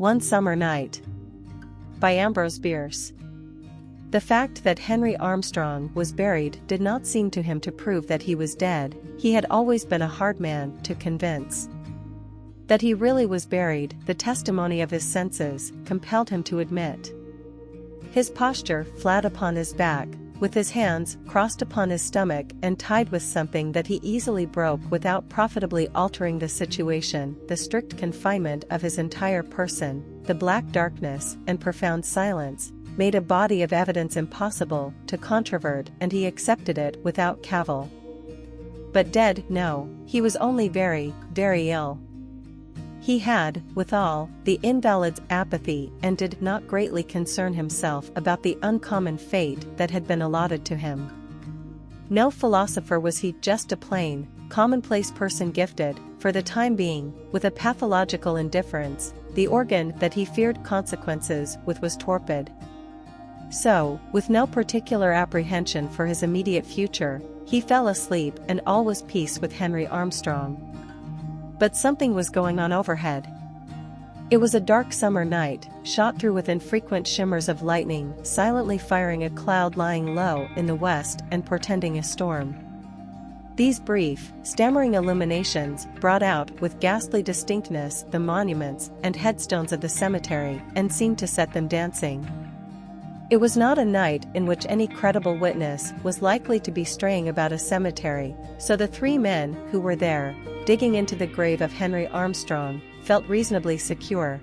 One Summer Night by Ambrose Bierce. The fact that Henry Armstrong was buried did not seem to him to prove that he was dead. He had always been a hard man to convince. That he really was buried, the testimony of his senses compelled him to admit. His posture flat upon his back, with his hands crossed upon his stomach and tied with something that he easily broke without profitably altering the situation, the strict confinement of his entire person, the black darkness and profound silence, made a body of evidence impossible to controvert, and he accepted it without cavil. But dead, no, he was only very, very ill. He had, withal, the invalid's apathy and did not greatly concern himself about the uncommon fate that had been allotted to him. No philosopher was he, just a plain, commonplace person gifted, for the time being, with a pathological indifference. The organ that he feared consequences with was torpid. So, with no particular apprehension for his immediate future, he fell asleep and all was peace with Henry Armstrong. But something was going on overhead. It was a dark summer night, shot through with infrequent shimmers of lightning, silently firing a cloud lying low in the west and portending a storm. These brief, stammering illuminations brought out with ghastly distinctness the monuments and headstones of the cemetery and seemed to set them dancing. It was not a night in which any credible witness was likely to be straying about a cemetery, so the three men who were there, digging into the grave of Henry Armstrong, felt reasonably secure.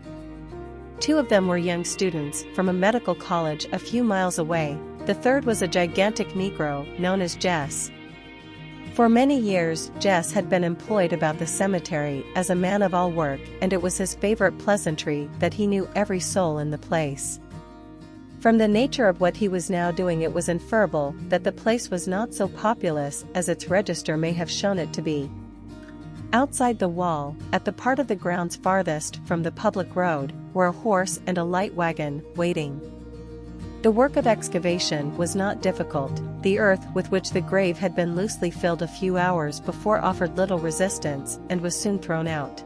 Two of them were young students from a medical college a few miles away. The third was a gigantic Negro known as Jess. For many years Jess had been employed about the cemetery as a man of all work, and it was his favorite pleasantry that he knew every soul in the place. From the nature of what he was now doing, it was inferable that the place was not so populous as its register may have shown it to be. Outside the wall, at the part of the grounds farthest from the public road, were a horse and a light wagon, waiting. The work of excavation was not difficult. The earth with which the grave had been loosely filled a few hours before offered little resistance, and was soon thrown out.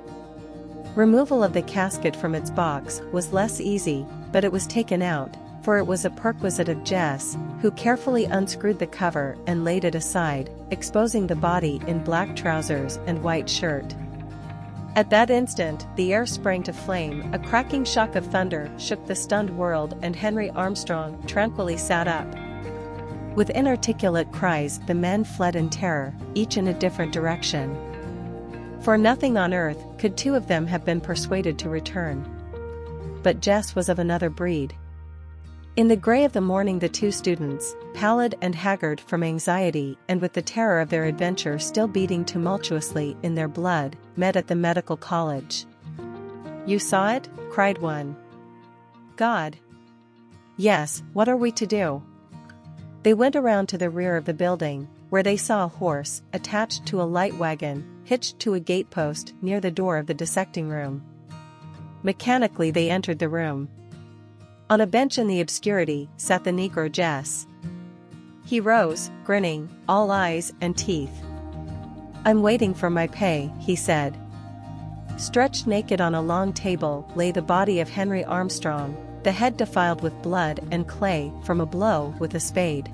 Removal of the casket from its box was less easy, but it was taken out, for it was a perquisite of Jess, who carefully unscrewed the cover and laid it aside, exposing the body in black trousers and white shirt. At that instant, the air sprang to flame, a cracking shock of thunder shook the stunned world, and Henry Armstrong tranquilly sat up. With inarticulate cries the men fled in terror, each in a different direction. For nothing on earth could two of them have been persuaded to return. But Jess was of another breed. In the gray of the morning the two students, pallid and haggard from anxiety and with the terror of their adventure still beating tumultuously in their blood, met at the medical college. "You saw it?" cried one. "God! Yes, what are we to do?" They went around to the rear of the building, where they saw a horse, attached to a light wagon, hitched to a gatepost near the door of the dissecting room. Mechanically they entered the room. On a bench in the obscurity sat the Negro Jess. He rose, grinning, all eyes and teeth. "I'm waiting for my pay," he said. Stretched naked on a long table lay the body of Henry Armstrong, the head defiled with blood and clay from a blow with a spade.